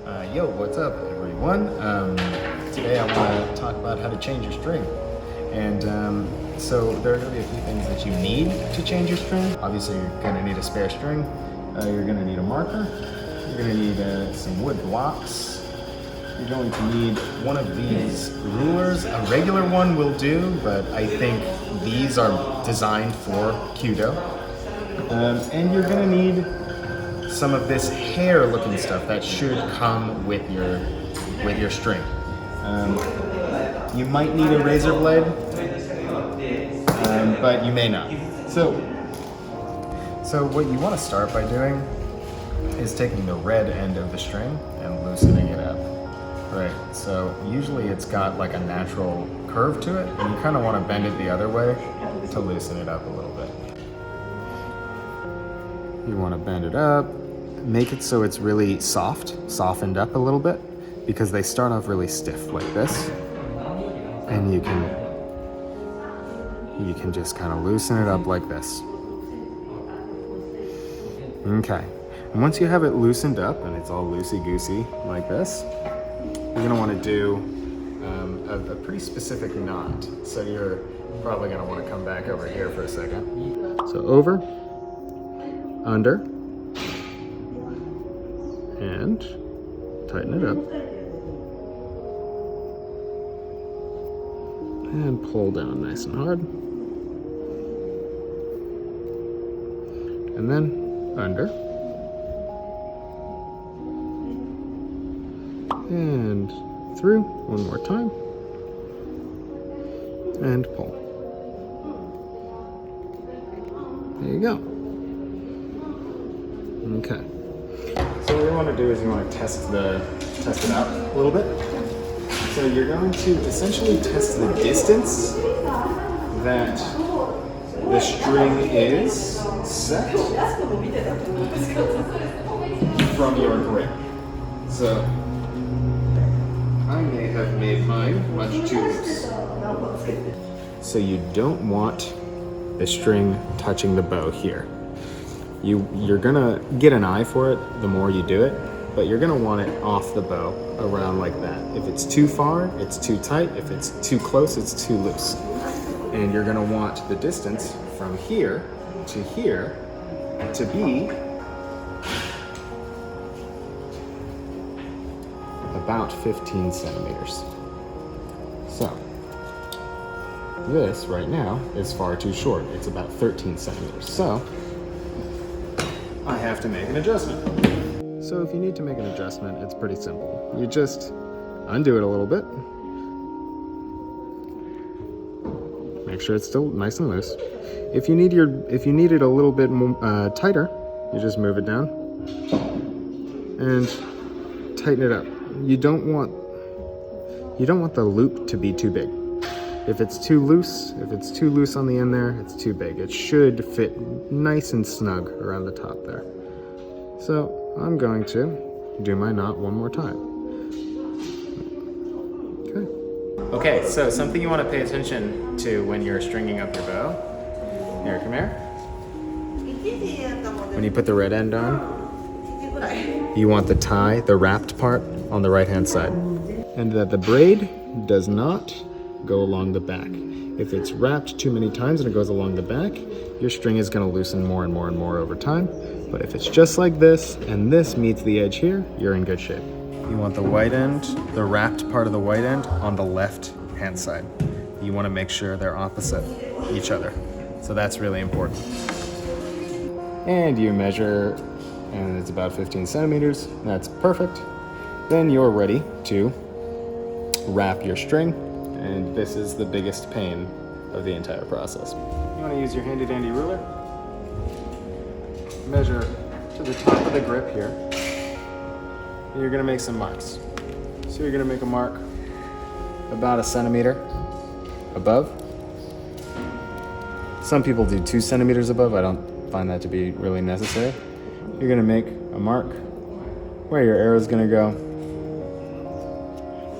Yo, what's up everyone? Today I want to talk about how to change your string. And so there are going to be a few things that you need to change your string. Obviously you're going to need a spare string, you're going to need a marker, you're going to need some wood blocks, you're going to need one of these rulers. A regular one will do, but I think these are designed for Kyudo. And you're going to need some of this hair looking stuff that should come with your string. You might need a razor blade, but you may not. So what you want to start by doing is taking the red end of the string and loosening it up. Right, so usually it's got like a natural curve to it, and you kind of want to bend it the other way to loosen it up a little bit. You want to bend it up, make it so it's really softened up a little bit, because they start off really stiff like this, and you can just kind of loosen it up like this. Okay, and once you have it loosened up and it's all loosey-goosey like this, you're going to want to do a pretty specific knot. So you're probably going to want to come back over here for a second. So over, under, and tighten it up. And pull down nice and hard. And then under. And through one more time. And pull. There you go. Okay. So what you want to do is you want to test it out a little bit. So you're going to essentially test the distance that the string is set from your grip. So I may have made mine much too loose. So you don't want the string touching the bow here. You're gonna get an eye for it the more you do it, but you're gonna want it off the bow around like that. If it's too far, it's too tight. If it's too close, it's too loose. And you're gonna want the distance from here to be about 15 centimeters. So this right now is far too short. It's about 13 centimeters. So I have to make an adjustment. So if you need to make an adjustment, it's pretty simple. You just undo it a little bit. Make sure it's still nice and loose. If you need it a little bit more, tighter, you just move it down and tighten it up. You don't want the loop to be too big. If it's too loose on the end there, it's too big. It should fit nice and snug around the top there. So I'm going to do my knot one more time. Okay, so something you want to pay attention to when you're stringing up your bow. Here, come here. When you put the red end on, you want the tie, the wrapped part, on the right-hand side. And that the braid does not go along the back. If it's wrapped too many times and it goes along the back, your string is going to loosen more and more and more over time. But if it's just like this, and this meets the edge here, you're in good shape. You want the white end, the wrapped part of the white end, on the left-hand side. You want to make sure they're opposite each other. So that's really important. And you measure, and it's about 15 centimeters. That's perfect. Then you're ready to wrap your string. And this is the biggest pain of the entire process. You want to use your handy dandy ruler. Measure to the top of the grip here. And you're going to make some marks. So you're going to make a mark about 1 centimeter above. Some people do 2 centimeters above. I don't find that to be really necessary. You're going to make a mark where your arrow is going to go.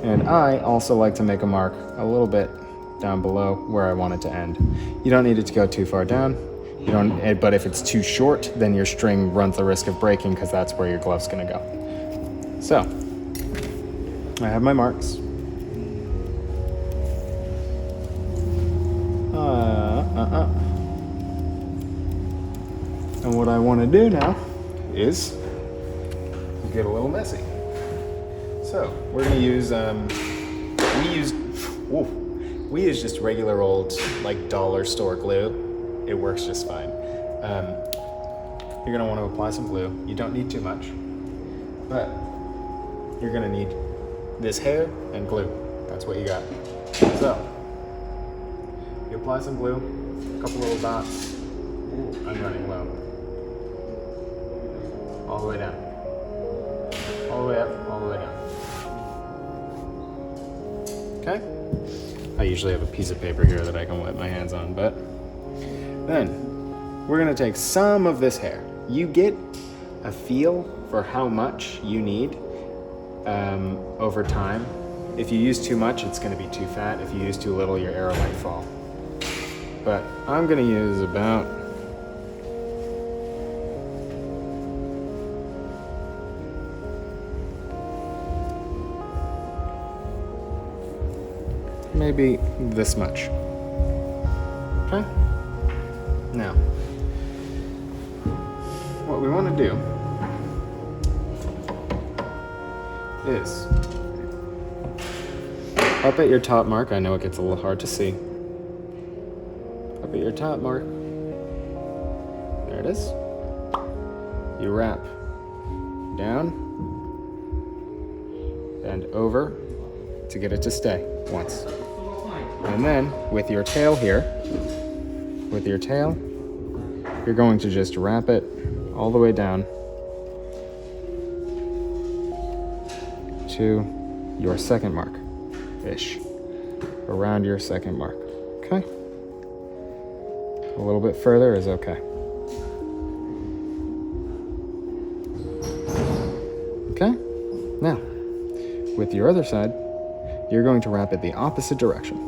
And I also like to make a mark a little bit down below where I want it to end. You don't need it to go too far down. But if it's too short, then your string runs the risk of breaking because that's where your glove's gonna go. So I have my marks. And what I want to do now is get a little messy. So we're going to use, we use just regular old like dollar store glue. It works just fine. You're going to want to apply some glue. You don't need too much, but you're going to need this hair and glue. That's what you got. So you apply some glue, a couple little dots. Ooh, I'm running low. All the way down. All the way up, all the way down. Okay? I usually have a piece of paper here that I can wipe my hands on, but then we're gonna take some of this hair. You get a feel for how much you need over time. If you use too much, it's gonna be too fat. If you use too little, your arrow might fall. But I'm gonna use about maybe this much. Okay? Now, what we want to do is up at your top mark. I know it gets a little hard to see. Up at your top mark. There it is. You wrap down and over to get it to stay once. And then with your tail here, you're going to just wrap it all the way down to your second mark-ish, around your second mark, okay? A little bit further is okay. Okay? Now, with your other side, you're going to wrap it the opposite direction.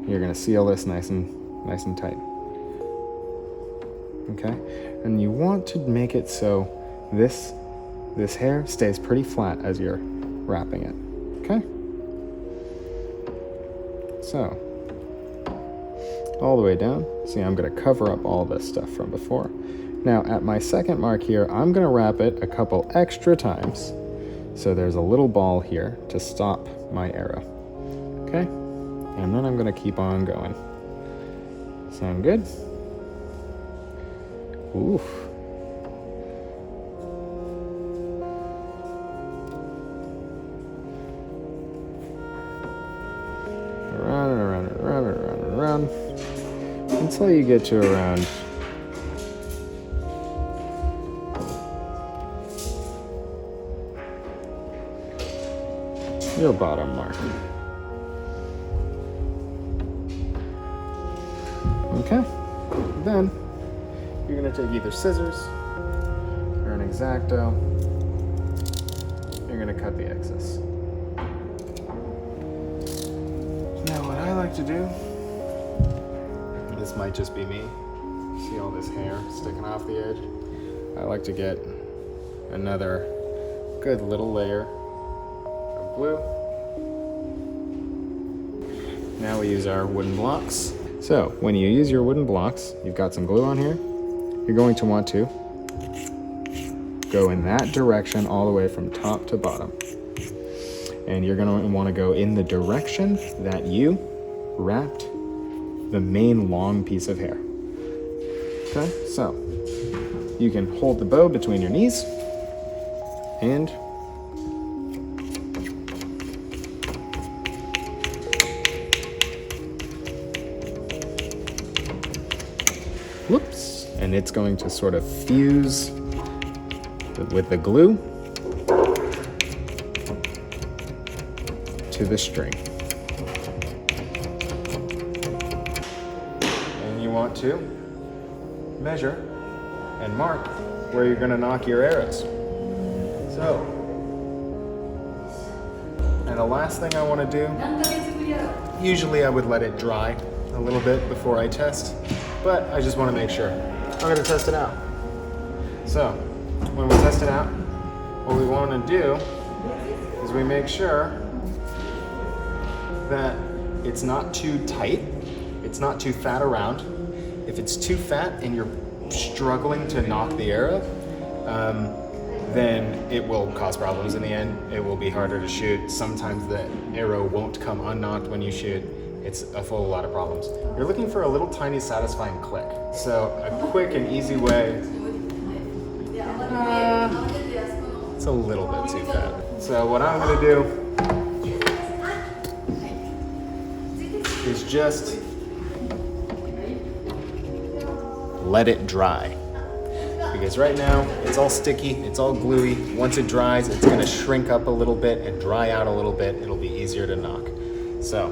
You're going to seal this nice and tight. Okay? And you want to make it so this hair stays pretty flat as you're wrapping it. Okay? So, all the way down. See, I'm going to cover up all this stuff from before. Now, at my second mark here, I'm going to wrap it a couple extra times. So there's a little ball here to stop my arrow. Okay? And then I'm going to keep on going. Sound good? Oof. Around and around and around and around and around until you get to around your bottom mark. Okay, then you're going to take either scissors or an X-Acto. You're going to cut the excess. Now what I like to do, this might just be me, see all this hair sticking off the edge? I like to get another good little layer of glue. Now we use our wooden blocks. So when you use your wooden blocks, you've got some glue on here. You're going to want to go in that direction all the way from top to bottom. And you're going to want to go in the direction that you wrapped the main long piece of hair. Okay, so you can hold the bow between your knees and whoops, and it's going to sort of fuse with the glue to the string. And you want to measure and mark where you're going to knock your arrows. So, and the last thing I want to do, usually I would let it dry a little bit before I test, but I just want to make sure. I'm going to test it out. So, when we test it out, what we want to do is we make sure that it's not too tight, it's not too fat around. If it's too fat and you're struggling to knock the arrow, then it will cause problems in the end. It will be harder to shoot. Sometimes the arrow won't come unknocked when you shoot. It's a whole lot of problems. You're looking for a little tiny satisfying click. So a quick and easy way, it's a little bit too fat. So what I'm gonna do is just let it dry. Because right now, it's all sticky, it's all gluey. Once it dries, it's gonna shrink up a little bit and dry out a little bit. It'll be easier to knock. So,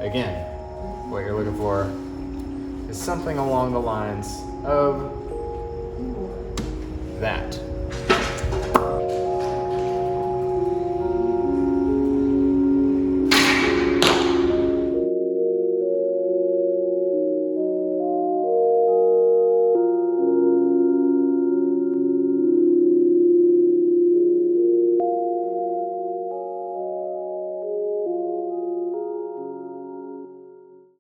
again, what you're looking for is something along the lines of that.